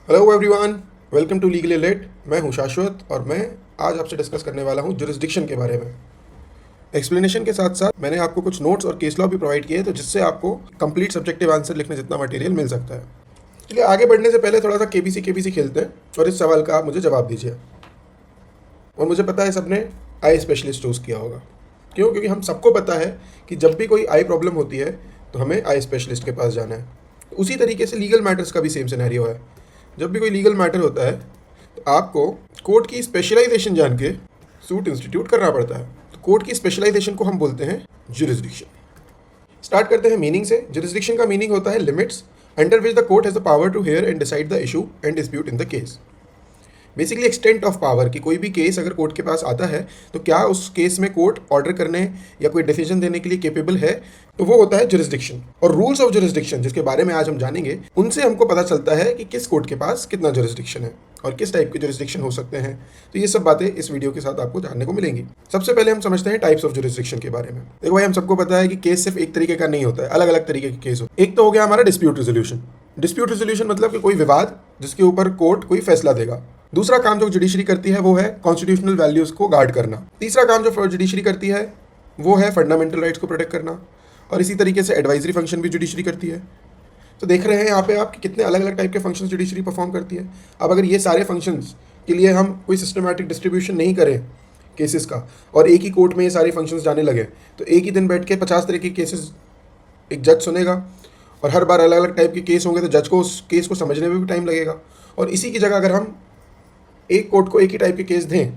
Hello everyone, welcome to Legally Late. मैं हूं शाश्वत और मैं आज आपसे डिस्कस करने वाला हूं जुरिस्डिक्शन के बारे में। एक्सप्लेनेशन के साथ साथ मैंने आपको कुछ नोट्स और केस लॉ भी प्रोवाइड किए, तो जिससे आपको कंप्लीट सब्जेक्टिव आंसर लिखने जितना मटेरियल मिल सकता है। चलिए आगे बढ़ने से पहले थोड़ा सा केबीसी खेलते हैं और इस सवाल का आप मुझे जवाब दीजिए। और मुझे पता है सबने आई स्पेशलिस्ट चूज़ किया होगा। क्यों? क्योंकि हम सबको पता है कि जब भी कोई आई प्रॉब्लम होती है तो हमें आई स्पेशलिस्ट के पास जाना है। उसी तरीके से लीगल मैटर्स का भी सेम सिनेरियो है। जब भी कोई लीगल मैटर होता है तो आपको कोर्ट की स्पेशलाइजेशन जान के सूट इंस्टीट्यूट करना पड़ता है। तो कोर्ट की स्पेशलाइजेशन को हम बोलते हैं जुरिस्डिक्शन। स्टार्ट करते हैं मीनिंग से। जुरिस्डिक्शन का मीनिंग होता है limits under which the court has the power to hear and decide the issue and dispute in the case. Basically extent of power कि कोई भी केस अगर कोर्ट के पास आता है तो क्या उस केस में कोर्ट ऑर्डर करने या कोई डिसीजन देने के लिए केपेबल है, तो वो होता है जुरिस्डिक्शन। और रूल्स ऑफ जुरिस्डिक्शन जिसके बारे में आज हम जानेंगे, उनसे हमको पता चलता है कि किस कोर्ट के पास कितना जुरिस्डिक्शन है और किस टाइप के जुरिस्डिक्शन हो सकते हैं। तो ये सब बातें इस वीडियो के साथ आपको जानने को मिलेंगी। सबसे पहले हम समझते हैं टाइप्स ऑफ जुरिस्डिक्शन के बारे में। देखो भाई, हम सबको पता है कि केस सिर्फ एक तरीके का नहीं होता है, अलग अलग तरीके के केस होते हैं। एक तो हो गया हमारा डिस्प्यूट रेजोल्यूशन। डिस्प्यूट रेजोल्यूशन मतलब कि कोई विवाद जिसके ऊपर कोर्ट कोई फैसला देगा। दूसरा काम जो जुडिशरी करती है वो है कॉन्स्टिट्यूशनल वैल्यूज को गार्ड करना। तीसरा काम जो जुडिशरी करती है वो है फंडामेंटल राइट्स को प्रोटेक्ट करना। और इसी तरीके से एडवाइजरी फंक्शन भी जुडिशरी करती है। तो देख रहे हैं यहाँ पे आप कि कितने अलग अलग टाइप के फंक्शंस जुडिशरी परफॉर्म करती है। अब अगर ये सारे फंक्शंस के लिए हम कोई सिस्टमैटिक डिस्ट्रीब्यूशन नहीं करें केसेस का और एक ही कोर्ट में ये सारे फंक्शंस जाने लगे, तो एक ही दिन बैठ के 50 तरह के केसेस एक जज सुनेगा और हर बार अलग अलग टाइप के केस होंगे, तो जज को उस केस को समझने में भी टाइम लगेगा। और इसी की जगह अगर हम एक कोर्ट को एक ही टाइप के केस दें,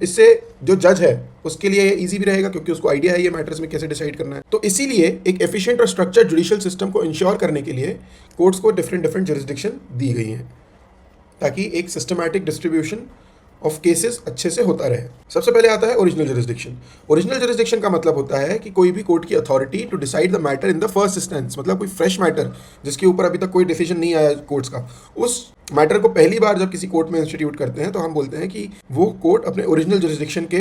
इससे जो जज है उसके लिए इजी भी रहेगा, क्योंकि उसको आइडिया है ये मैटर्स में कैसे डिसाइड करना है। तो इसीलिए एक एफिशिएंट और स्ट्रक्चर्ड जुडिशियल सिस्टम को इंश्योर करने के लिए कोर्ट्स को डिफरेंट डिफरेंट जुरिस्डिक्शन दी गई हैं, ताकि एक सिस्टमैटिक डिस्ट्रीब्यूशन ऑफ केसेस अच्छे से होता रहे। सबसे पहले आता है ओरिजिनल जुरिस्डिक्शन। ओरिजिनल जुरिस्डिक्शन का मतलब होता है कि कोई भी कोर्ट की authority to decide the matter in the first instance, मतलब कोई फ्रेश मैटर जिसके ऊपर अभी तक कोई डिसीजन नहीं आया कोर्ट्स का, उस मैटर को पहली बार जब किसी कोर्ट में इंस्टीट्यूट करते हैं तो हम बोलते हैं कि वो कोर्ट अपने ओरिजिनल जुरिस्डिक्शन के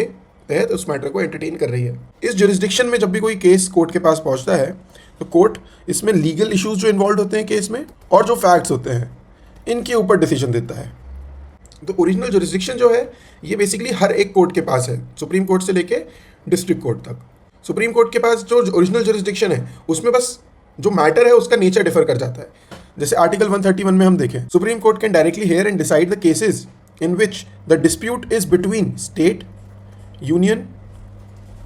तहत उस मैटर को एंटरटेन कर रही है। इस जुरिस्डिक्शन में जब भी कोई केस कोर्ट के पास पहुंचता है तो कोर्ट इसमें लीगल इश्यूज जो इन्वॉल्व होते हैं केस में और जो फैक्ट्स होते हैं इनके ऊपर डिसीजन देता है। तो ओरिजिनल जुरिस्डिक्शन जो है ये बेसिकली हर एक कोर्ट के पास है, सुप्रीम कोर्ट से लेके डिस्ट्रिक्ट कोर्ट तक। सुप्रीम कोर्ट के पास जो ओरिजिनल जुरिस्डिक्शन है उसमें बस जो मैटर है उसका नेचर डिफर कर जाता है। जैसे आर्टिकल 131 में हम देखें, supreme court can directly here and decide the cases in which the dispute is between state, union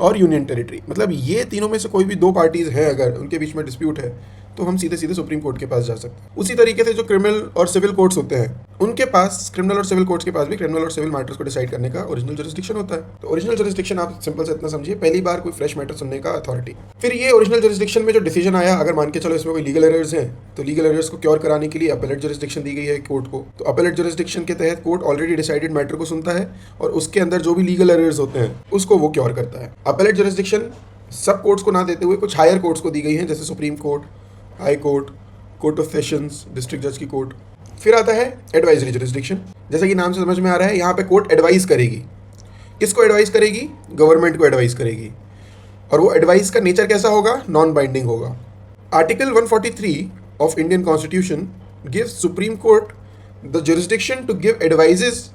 और यूनियन टेरिटरी। मतलब ये तीनों में से कोई भी दो पार्टीज हैं, अगर उनके बीच में डिस्प्यूट है तो हम सीधे सीधे सुप्रीम कोर्ट के पास जा सकते हैं। उसी तरीके से जो क्रिमिनल और सिविल कोर्ट्स होते हैं उनके पास, क्रिमिनल और सिविल कोर्ट्स के पास भी क्रिमिनल और सिविल मैटर्स को डिसाइड करने का ओरिजिनल जुरिस्डिक्शन होता है। तो ओरिजिनल जुरिस्डिक्शन आप सिंपल से इतना समझिए, पहली बार कोई फ्रेश मैटर सुनने का अथॉरिटी। फिर ये ओरिजिनल जुरिस्डिक्शन में जो डिसीजन आया, अगर मान के चलो इसमें कोई लीगल एरर्स हैं, तो लीगल एरर्स को क्योर कराने के लिए अपेलेट जुरिस्डिक्शन दी गई है कोर्ट को। तो अपेलेट जुरिस्डिक्शन के तहत कोर्ट ऑलरेडी डिसाइडेड मैटर को सुनता है और उसके अंदर जो भी लीगल एरर्स होते हैं उसको वो क्योर करता है। अपेलेट जुरिस्डिक्शन सब कोर्ट्स को ना देते हुए कुछ हायर कोर्ट्स को दी गई है, जैसे supreme court, high court, court of sessions, district जज की कोर्ट। फिर आता है एडवाइजरी जुरिस्डिक्शन। जैसा कि नाम से समझ में आ रहा है, यहाँ पे कोर्ट एडवाइस करेगी। किसको एडवाइस करेगी? गवर्नमेंट को एडवाइस करेगी। और वो एडवाइस का नेचर कैसा होगा? नॉन बाइंडिंग होगा। Article 143 of Indian constitution gives Supreme Court the jurisdiction to give advices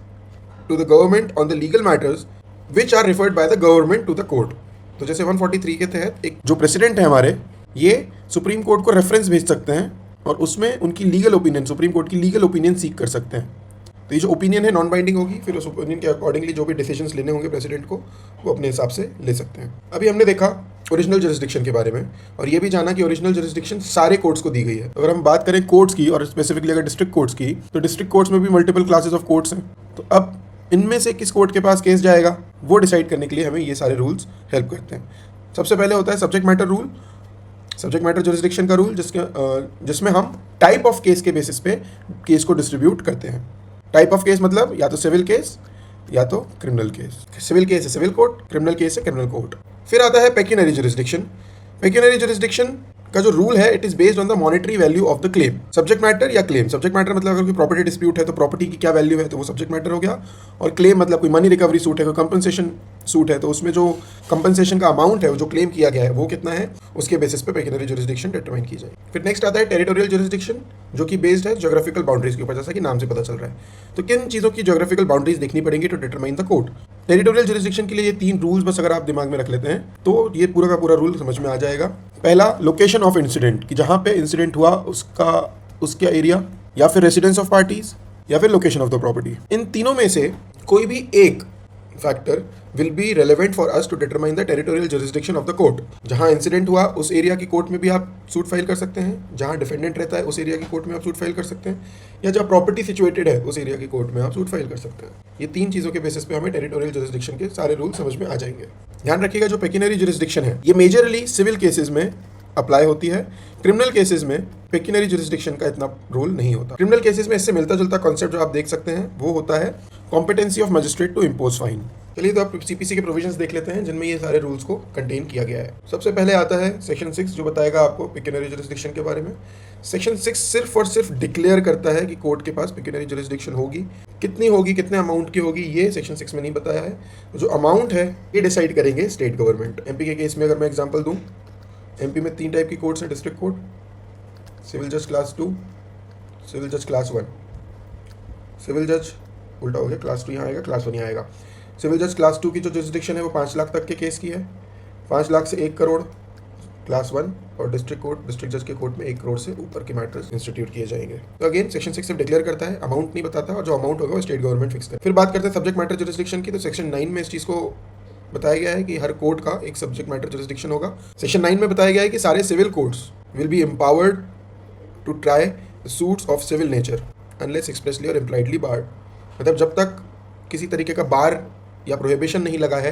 to the government on the legal matters which are referred by the government to the court. तो जैसे 143 के तहत एक जो president है हमारे, ये सुप्रीम कोर्ट को रेफरेंस भेज सकते हैं और उसमें उनकी लीगल ओपिनियन, सुप्रीम कोर्ट की लीगल ओपिनियन सीख कर सकते हैं। तो ये जो ओपिनियन है नॉन बाइंडिंग होगी, फिर उस ओपिनियन के अकॉर्डिंगली जो भी डिसीजंस लेने होंगे प्रेसिडेंट को, वो अपने हिसाब से ले सकते हैं। अभी हमने देखा ओरिजिनल जुरिस्डिक्शन के बारे में और ये भी जाना कि ओरिजिनल जुरिस्डिक्शन सारे कोर्ट्स को दी गई है। अगर हम बात करें कोर्ट्स की और स्पेसिफिकली अगर डिस्ट्रिक्ट कोर्ट्स की, तो डिस्ट्रिक्ट कोर्ट्स में भी मल्टीपल क्लासेस ऑफ कोर्ट्स हैं। तो अब इनमें से किस कोर्ट के पास केस जाएगा वो डिसाइड करने के लिए हमें ये सारे रूल्स हेल्प करते हैं। सबसे पहले होता है subject matter rule, subject matter jurisdiction का रूल, जिसमें हम टाइप ऑफ केस के बेसिस पे केस को डिस्ट्रीब्यूट करते हैं। टाइप ऑफ केस मतलब या तो सिविल केस या तो क्रिमिनल केस। सिविल केस है सिविल कोर्ट, क्रिमिनल केस है क्रिमिनल कोर्ट। फिर आता है पेक्यूनरी जुरिस्डिक्शन। पेक्यूनरी जुरिस्डिक्शन का जो रूल है, it is based on the monetary value of the claim. Subject matter या क्लेम, सब्जेक्ट मैटर मतलब अगर कोई प्रॉपर्टी डिस्प्यूट है तो प्रॉपर्टी की क्या वैल्यू है, तो वो सब्जेक्ट मैटर हो गया। और क्लेम मतलब कोई मनी रिकवरी सूट है, कोई कंपनसेशन सूट है तो उसमें जो कंपनसेशन का अमाउंट है, जो क्लेम किया गया है, वो कितना है, उसके बेसिस पे पेक्यूनियरी जुरिसडिक्शन डिटरमाइन की जाएगी। फिर नेक्स्ट आता है टेरिटोरियल जुरिसडिक्शन, जो कि बेस्ड है ज्योग्राफिकल बाउंड्रीज के ऊपर, जैसा कि नाम से पता चल रहा है। तो किन चीज़ों की ज्योग्राफिकल बाउंड्रीज देखनी पड़ेंगी to determine the court. Territorial jurisdiction के लिए ये 3 रूल्स बस अगर आप दिमाग में रख लेते हैं तो ये पूरा का पूरा रूल समझ में आ जाएगा। पहला, लोकेशन ऑफ इंसिडेंट, कि जहाँ पे इंसिडेंट हुआ उसका एरिया, या फिर रेसिडेंस ऑफ पार्टीज, या फिर लोकेशन ऑफ द प्रॉपर्टी। इन तीनों में से कोई भी एक factor will be relevant for us to determine the territorial jurisdiction of the court. जहां इंसिडेंट हुआ उस एरिया की कोर्ट में भी आप सूट फाइल कर सकते हैं, जहां डिफेंडेंट रहता है उस एरिया की कोर्ट में आप सूट फाइल कर सकते हैं, या जहां प्रॉपर्टी सिचुएटेड है उस एरिया की कोर्ट में आप सूट फाइल कर सकते हैं। ये 3 चीज़ों के बेसिस पे हमें टेरिटोरियल जुरिसडिक्शन के सारे रूल समझ में आ जाएंगे। ध्यान रखिएगा, जो पेक्यूनियरी जुरिसडिक्शन है ये मेजरली सिविल केसेस में अप्लाई होती है। क्रिमिनल केसेस में पेक्यूनियरी जुरिसडिक्शन का इतना रोल नहीं होता। क्रिमिनल केसेस में इससे मिलता जुलता कॉन्सेप्ट जो आप देख सकते हैं वो होता है competency of magistrate to impose fine. चलिए तो आप सीपीसी के प्रोविजंस देख लेते हैं जिनमें ये सारे रूल्स को कंटेन किया गया है। सबसे पहले आता है सेक्शन 6, जो बताएगा आपको पेक्यूनियरी जुरिसडिक्शन के बारे में। सेक्शन 6 सिर्फ और सिर्फ डिक्लेयर करता है कि कोर्ट के पास पेक्यूनियरी जुरिसडिक्शन होगी, कितनी होगी, कितने अमाउंट की होगी, ये सेक्शन 6 में नहीं बताया है। जो अमाउंट है ये डिसाइड करेंगे स्टेट गवर्नमेंट। एमपी के केस में अगर मैं एग्जाम्पल दूँ, एमपी में 3 टाइप की कोर्ट्स हैं, डिस्ट्रिक्ट कोर्ट, सिविल जज क्लास 2, सिविल जज क्लास 1, सिविल जज उल्टा हो गया, क्लास 2 यहाँ आएगा, क्लास 1 यहाँ आएगा। सिविल जज क्लास 2 की जो जुरिसडिक्शन है वो 5 लाख तक के केस की है, 5 लाख से 1 करोड़ क्लास 1, और डिस्ट्रिक्ट कोर्ट, डिस्ट्रिक्ट जज के कोर्ट में 1 करोड़ से ऊपर के मैटर्स इंस्टीट्यूट किए जाएंगे। तो अगेन सेक्शन 6 सिर्फ डिक्लेयर करता है, अमाउंट नहीं बताता, और जो अमाउंट होगा वो स्टेट गवर्नमेंट फिक्स करे। फिर बात करते हैं सब्जेक्ट मैटर जुरिसडिक्शन की। तो सेक्शन 9 में इस चीज़ को बताया गया है कि हर कोर्ट का एक सब्जेक्ट मैटर जुरिसडिक्शन होगा। सेक्शन 9 में बताया गया है कि सारे civil courts will be empowered to try suits of civil nature unless expressly और इम्प्लाइडली बार्ड। मतलब जब तक किसी तरीके का बार या प्रोहिबिशन नहीं लगा है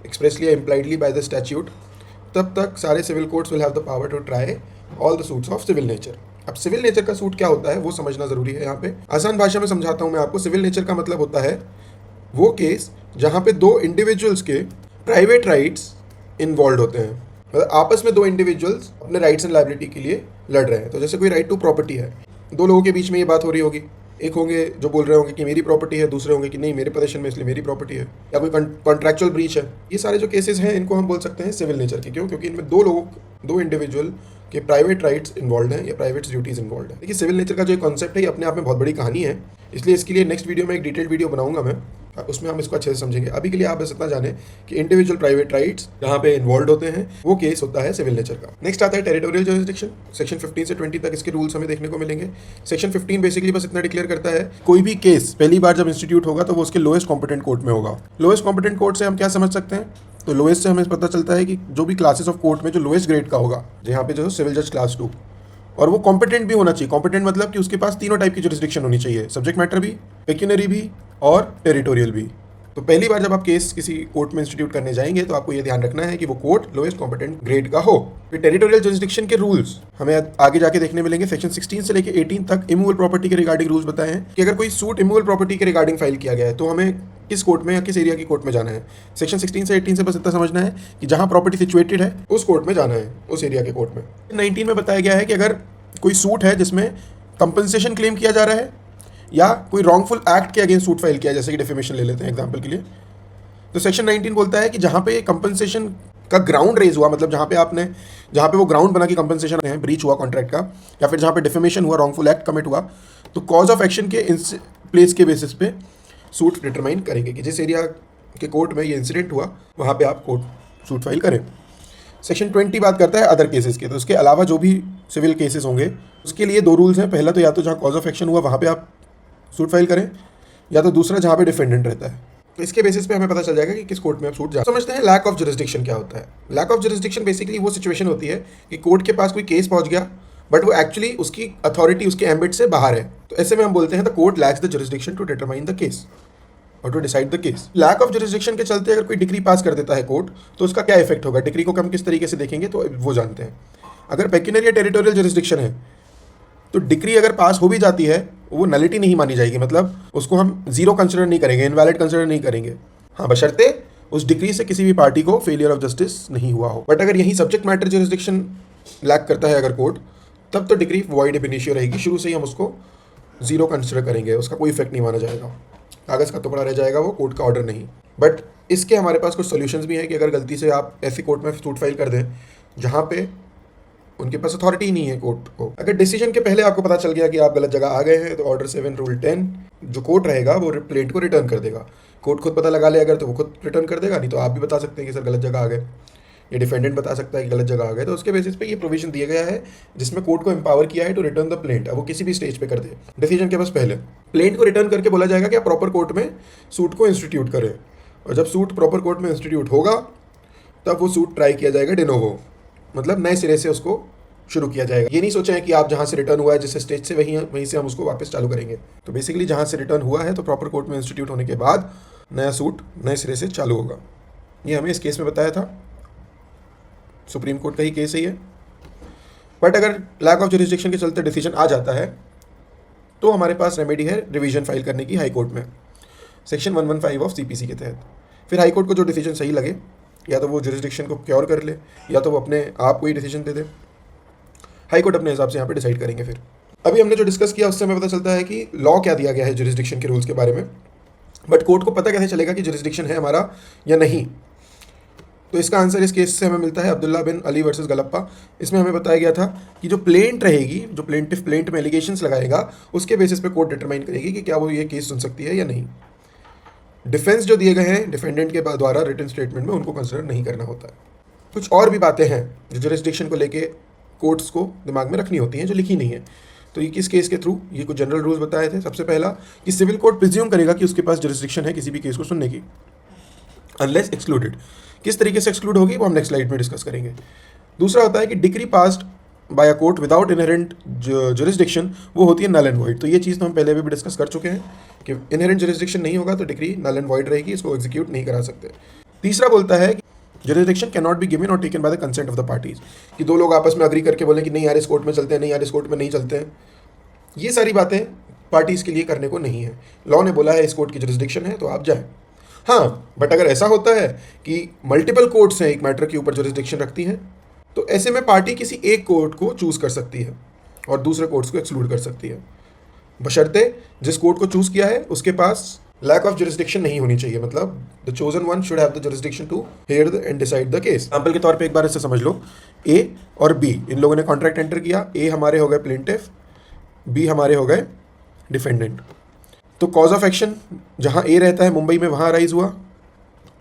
एक्सप्रेसली या इम्प्लाइडली बाय द स्टैट्यूट, तब तक सारे civil courts will have the power to try all the suits of civil nature. अब सिविल नेचर का सूट क्या होता है वो समझना जरूरी है। यहाँ पे आसान भाषा में समझाता हूँ मैं आपको। सिविल नेचर का मतलब होता है वो केस जहाँ पे 2 इंडिविजुअल्स के प्राइवेट राइट्स इन्वॉल्व होते हैं, मतलब आपस में 2 इंडिविजुअल्स अपने राइट्स एंड लायबिलिटी के लिए लड़ रहे हैं। तो जैसे कोई राइट टू प्रॉपर्टी है, 2 लोगों के बीच में ये बात हो रही होगी, एक होंगे जो बोल रहे होंगे कि मेरी प्रॉपर्टी है, दूसरे होंगे कि नहीं मेरे पोजीशन में इसलिए मेरी प्रॉपर्टी है, या कोई कॉन्ट्रैक्चुअल ब्रीच है। ये सारे जो केसेस हैं इनको हम बोल सकते हैं सिविल नेचर के। क्यों? क्योंकि इनमें 2 इंडिविजुअल के प्राइवेट राइट्स इन्वॉल्व हैं या प्राइवेट ड्यूटीज इन्वॉल्व है। देखिए सिविल नेचर का जो कॉन्सेप्ट है ये अपने आप में बहुत बड़ी कहानी है, इसलिए इसके लिए नेक्स्ट वीडियो में एक डिटेल्ड वीडियो बनाऊंगा मैं, उसमें हम इसको अच्छे से समझेंगे। अभी के लिए आप बस इतना जाने कि इंडिविजुअल प्राइवेट राइट्स जहाँ पे इन्वॉल्व होते हैं वो केस होता है सिविल नेचर का। नेक्स्ट आता है टेरिटोरियल जुरिसडिक्शन। सेक्शन 15 से 20 तक इसके रूल्स हमें देखने को मिलेंगे। सेक्शन 15 बेसिकली बस इतना डिक्लेयर करता है कोई भी केस पहली बार जब इंस्टीट्यूट होगा तो वो उसके लोएस्ट कॉम्पिटेंट कोर्ट में होगा। लोएस्ट कॉम्पिटेंट कोर्ट से हम क्या समझ सकते हैं? तो लोएस्ट से हमें पता चलता है कि जो भी क्लासेस ऑफ कोर्ट में जो लोएस्ट ग्रेड का होगा, जहाँ पे जो सिविल जज क्लास 2, और वो कॉम्पिटेंट भी होना चाहिए। कॉम्पिटेंट मतलब कि उसके पास तीनों टाइप की जुरिसडिक्शन होनी चाहिए, सब्जेक्ट मैटर भी, पेक्यूनियरी भी और टेरिटोरियल भी। तो पहली बार जब आप केस किसी कोर्ट में इंस्टीट्यूट करने जाएंगे तो आपको ये ध्यान रखना है कि वो कोर्ट लोएस्ट कॉम्पिटेंट ग्रेड का हो। फिर टेरिटोरियल जुरिसडिक्शन के रूल्स हमें आगे जाके देखने मिलेंगे। सेक्शन 16 से लेकर 18 तक इमूवेबल प्रॉपर्टी के रिगार्डिंग रूल्स बताए हैं कि अगर कोई सूट इमूवेबल प्रॉपर्टी के रिगार्डिंग फाइल किया गया है तो हमें किस कोर्ट में या किस एरिया की कोर्ट में जाना है। सेक्शन 16 से 18 से बस इतना समझना है कि जहां प्रॉपर्टी सिचुएटेड है उस कोर्ट में जाना है, उस एरिया के कोर्ट में। 19 में बताया गया है कि अगर कोई सूट है जिसमें कंपनसेशन क्लेम किया जा रहा है या कोई रॉन्गफुल एक्ट के अगेंस्ट सूट फाइल किया, जैसे कि डिफेमेशन ले लेते हैं एग्जांपल के लिए, तो सेक्शन 19 बोलता है कि जहाँ पे कंपनसेशन का ग्राउंड रेज हुआ, मतलब जहाँ पे वो ग्राउंड बना कि कंपनसेशन है, ब्रीच हुआ कॉन्ट्रैक्ट का, या फिर जहाँ पे डिफेमेशन हुआ, रॉन्गफुल एक्ट कमिट हुआ, तो कॉज ऑफ एक्शन के प्लेस के बेसिस पे सूट डिटरमाइन करेंगे कि जिस एरिया के कोर्ट में ये इंसिडेंट हुआ वहाँ पे आप कोर्ट सूट फाइल करें। सेक्शन 20 बात करता है अदर केसेस के। तो उसके अलावा जो भी सिविल केसेस होंगे उसके लिए 2 रूल्स हैं। पहला तो या तो जहाँ कॉज ऑफ एक्शन हुआ वहाँ पे आप सूट फाइल करें, या तो दूसरा जहाँ पे डिफेंडेंट रहता है। तो इसके बेसिस पे हमें पता चल जाएगा कि किस कोर्ट में आप सूट जा समझते हैं। लैक ऑफ जुरिसडिक्शन क्या होता है? लैक ऑफ जुरिसडिक्शन बेसिकली वो सिचुएशन होती है कि कोर्ट के पास कोई केस पहुंच गया बट वो एक्चुअली उसकी अथॉरिटी उसके एम्बिट से बाहर है। तो ऐसे में हम बोलते हैं the court lacks the jurisdiction to determine the case और to decide the case. Lack of jurisdiction के चलते अगर कोई डिग्री पास कर देता है कोर्ट तो उसका क्या इफेक्ट होगा? डिग्री को हम किस तरीके से देखेंगे तो वो जानते हैं। अगर पेक्यूनियरी या टेरिटोरियल जुरिसडिक्शन है तो डिग्री अगर पास हो भी जाती है वो नलिटी नहीं मानी जाएगी, मतलब उसको हम जीरो कंसिडर नहीं करेंगे, इनवैलिड कंसिडर नहीं करेंगे। हाँ, बशर्ते उस डिग्री से किसी भी पार्टी को फेलियर ऑफ जस्टिस नहीं हुआ हो। बट अगर यही सब्जेक्ट मैटर जुरिसडिक्शन लैक करता है अगर कोर्ट, तब तो डिग्री वॉइड एब इनिशियो रहेगी, शुरू से ही हम उसको जीरो कंसिडर करेंगे, उसका कोई इफेक्ट नहीं माना जाएगा, कागज़ का टुकड़ा रह जाएगा, वो कोर्ट का ऑर्डर नहीं। बट इसके हमारे पास कुछ सॉल्यूशंस भी हैं कि अगर गलती से आप ऐसी कोर्ट में सूट फाइल कर दें जहाँ पे उनके पास अथॉरिटी ही नहीं है कोर्ट को। अगर डिसीजन के पहले आपको पता चल गया कि आप गलत जगह आ गए हैं तो ऑर्डर 7 रूल 10 जो कोर्ट रहेगा वो प्लेंट को रिटर्न कर देगा। कोर्ट खुद पता लगा ले अगर तो वो खुद रिटर्न कर देगा, नहीं तो आप भी बता सकते हैं कि सर गलत जगह आ गए, या डिफेंडेंट बता सकता है कि गलत जगह आ गए। तो उसके बेसिस पे ये प्रोविजन दिया गया है जिसमें कोर्ट को एम्पावर किया है टू रिटर्न द प्लेंट। अब वो किसी भी स्टेज पे कर दे डिसीजन के बस पहले प्लेंट को रिटर्न करके बोला जाएगा कि आप प्रॉपर कोर्ट में सूट को इंस्टीट्यूट करें, और जब सूट प्रॉपर कोर्ट में इंस्टीट्यूट होगा तब वो सूट ट्राई किया जाएगा डिनोवो, मतलब नए सिरे से उसको शुरू किया जाएगा। ये नहीं सोचें कि आप जहाँ से रिटर्न हुआ है जिस स्टेज से वहीं से हम उसको वापस चालू करेंगे। तो बेसिकली जहाँ से रिटर्न हुआ है तो प्रॉपर कोर्ट में इंस्टीट्यूट होने के बाद नया सूट नए सिरे से चालू होगा। ये हमें इस केस में बताया था, सुप्रीम कोर्ट का ही केस ही है। बट अगर लैक ऑफ जुरिस्डिक्शन के चलते डिसीजन आ जाता है तो हमारे पास रेमेडी है रिवीजन फाइल करने की हाई कोर्ट में, सेक्शन 115 ऑफ सीपीसी के तहत। फिर हाई कोर्ट को जो डिसीजन सही लगे, या तो वो जुरिस्डिक्शन को क्योर कर ले या तो वो अपने आप को ही डिसीजन दे दे, हाई कोर्ट अपने हिसाब से यहाँ पे डिसाइड करेंगे। फिर अभी हमने जो डिस्कस किया उससे हमें पता चलता है कि लॉ क्या दिया गया है जुरिस्डिक्शन के रूल्स के बारे में, बट कोर्ट को पता कैसे चलेगा कि जुरिस्डिक्शन है हमारा या नहीं। तो इसका आंसर इस केस से हमें मिलता है अब्दुल्ला बिन अली वर्सेस गलप्पा। इसमें हमें बताया गया था कि जो प्लेंट रहेगी, जो प्लेंटिफ प्लेंट में एलिगेशंस लगाएगा, उसके बेसिस पे कोर्ट डिटरमाइन करेगी कि क्या वो ये केस सुन सकती है या नहीं। डिफेंस जो दिए गए हैं डिफेंडेंट के द्वारा रिटन स्टेटमेंट में, उनको कंसिडर नहीं करना होता है। कुछ और भी बातें हैं जो जुरिस्डिक्शन को लेके कोर्ट्स को दिमाग में रखनी होती हैं जो लिखी नहीं है। तो ये किस केस के थ्रू ये कुछ जनरल रूल्स बताए थे। सबसे पहला कि सिविल कोर्ट प्रिज्यूम करेगा कि उसके पास जुरिस्डिक्शन है किसी भी केस को सुनने की, अनलेस एक्सक्लूडेड। किस तरीके से एक्सक्लूड होगी वो हम नेक्स्ट स्लाइड में डिस्कस करेंगे। दूसरा होता है कि decree passed by a court without inherent jurisdiction, वो होती है नल एंड वॉइड। तो ये चीज़ तो हम पहले भी डिस्कस कर चुके हैं कि इनहेरेंट जुरिस्डिक्शन नहीं होगा तो डिक्री नल एंड वॉइड रहेगी, इसको एग्जीक्यूट नहीं करा सकते। तीसरा बोलता है कि jurisdiction can not be given और taken by the consent of the parties, कि दो लोग आपस में अग्री करके बोले कि नहीं यार इस कोर्ट में चलते हैं, नहीं यार इस कोर्ट में नहीं चलते हैं, ये सारी बातें पार्टीज के लिए करने को नहीं है। लॉ ने बोला है इस कोर्ट की जुरिस्डिक्शन है तो आप जाएं। हाँ, बट अगर ऐसा होता है कि मल्टीपल कोर्ट्स हैं एक मैटर के ऊपर जुरिस्डिक्शन रखती हैं, तो ऐसे में पार्टी किसी एक कोर्ट को चूज कर सकती है और दूसरे कोर्ट्स को एक्सक्लूड कर सकती है, बशर्ते जिस कोर्ट को चूज किया है उसके पास लैक ऑफ जुरिस्डिक्शन नहीं होनी चाहिए। मतलब the chosen one should have the jurisdiction to hear and decide the case. Example के तौर पे एक बार इससे समझ लो, ए और बी इन लोगों ने कॉन्ट्रैक्ट एंटर किया, ए हमारे हो गए प्लेंटिफ, बी हमारे हो गए डिफेंडेंट। तो कॉज ऑफ एक्शन जहाँ ए रहता है मुंबई में वहाँ राइज हुआ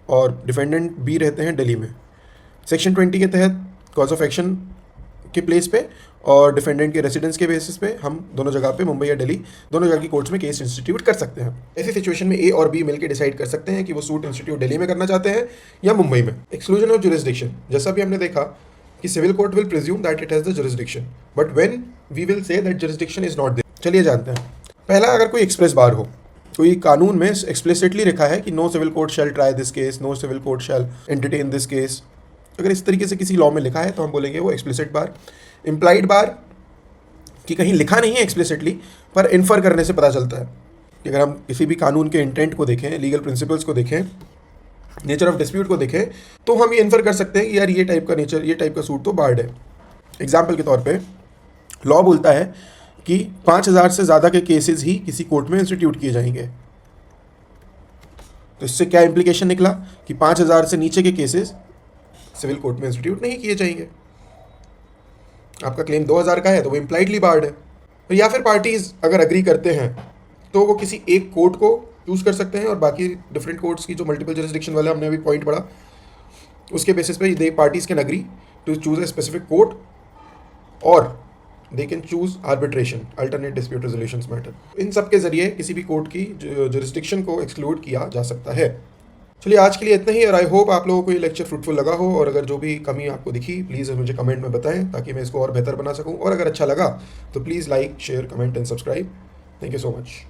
और डिफेंडेंट बी रहते हैं दिल्ली में। सेक्शन 20 के तहत कॉज ऑफ एक्शन के प्लेस पे और डिफेंडेंट के रेसिडेंस के बेसिस पे हम दोनों जगह पे मुंबई या दिल्ली दोनों जगह की कोर्ट्स में केस इंस्टीट्यूट कर सकते हैं। ऐसी सिचुएशन में ए और बी मिलकर डिसाइड कर सकते हैं कि वो सूट इंस्टीट्यूट दिल्ली में करना चाहते हैं या मुंबई में। एक्सक्लूजन ऑफ जुरिस्डिक्शन, जैसा भी हमने देखा कि civil court will presume that it has the jurisdiction, but when we will say that jurisdiction is not there. चलिए जानते हैं। पहला, अगर कोई एक्सप्रेस बार हो, कोई कानून में एक्सप्लिसिटली लिखा है कि no civil court shall try this case, no civil court shall entertain this case, अगर इस तरीके से किसी लॉ में लिखा है तो हम बोलेंगे वो एक्सप्लिसिट बार। इम्प्लाइड बार कि कहीं लिखा नहीं है एक्सप्लिसिटली पर इन्फर करने से पता चलता है कि अगर हम किसी भी कानून के इंटेंट को देखें, लीगल प्रिंसिपल्स को देखें, नेचर ऑफ डिस्प्यूट को देखें, तो हम ये इन्फर कर सकते हैं कि यार ये टाइप का नेचर, ये टाइप का सूट तो बार्ड है। एग्जाम्पल के तौर पर लॉ बोलता है कि 5000 से ज़्यादा के केसेस ही किसी कोर्ट में इंस्टीट्यूट किए जाएंगे। तो इससे क्या इम्प्लीकेशन निकला कि 5000 से नीचे के केसेस सिविल कोर्ट में इंस्टीट्यूट नहीं किए जाएंगे। आपका क्लेम 2000 का है तो वो इम्प्लाइडली बार्ड है। तो या फिर पार्टीज अगर अग्री करते हैं तो वो किसी एक कोर्ट को चूज कर सकते हैं और बाकी डिफरेंट कोर्ट्स की जो मल्टीपल जुरिस्डिक्शन वाला हमने अभी पॉइंट पढ़ा उसके बेसिस पे they parties can agree to choose a specific court और they can choose arbitration, alternate dispute resolution matter. इन सब के जरिए किसी भी कोर्ट की जुरिस्डिक्शन को एक्सक्लूड किया जा सकता है। चलिए आज के लिए इतना ही, और आई होप आप लोगों को ये लेक्चर फ्रूटफुल लगा हो, और अगर जो भी कमी आपको दिखी प्लीज़ मुझे कमेंट में बताएं ताकि मैं इसको और बेहतर बना सकूं, और अगर अच्छा लगा तो please like, share, comment and subscribe. Thank you so much.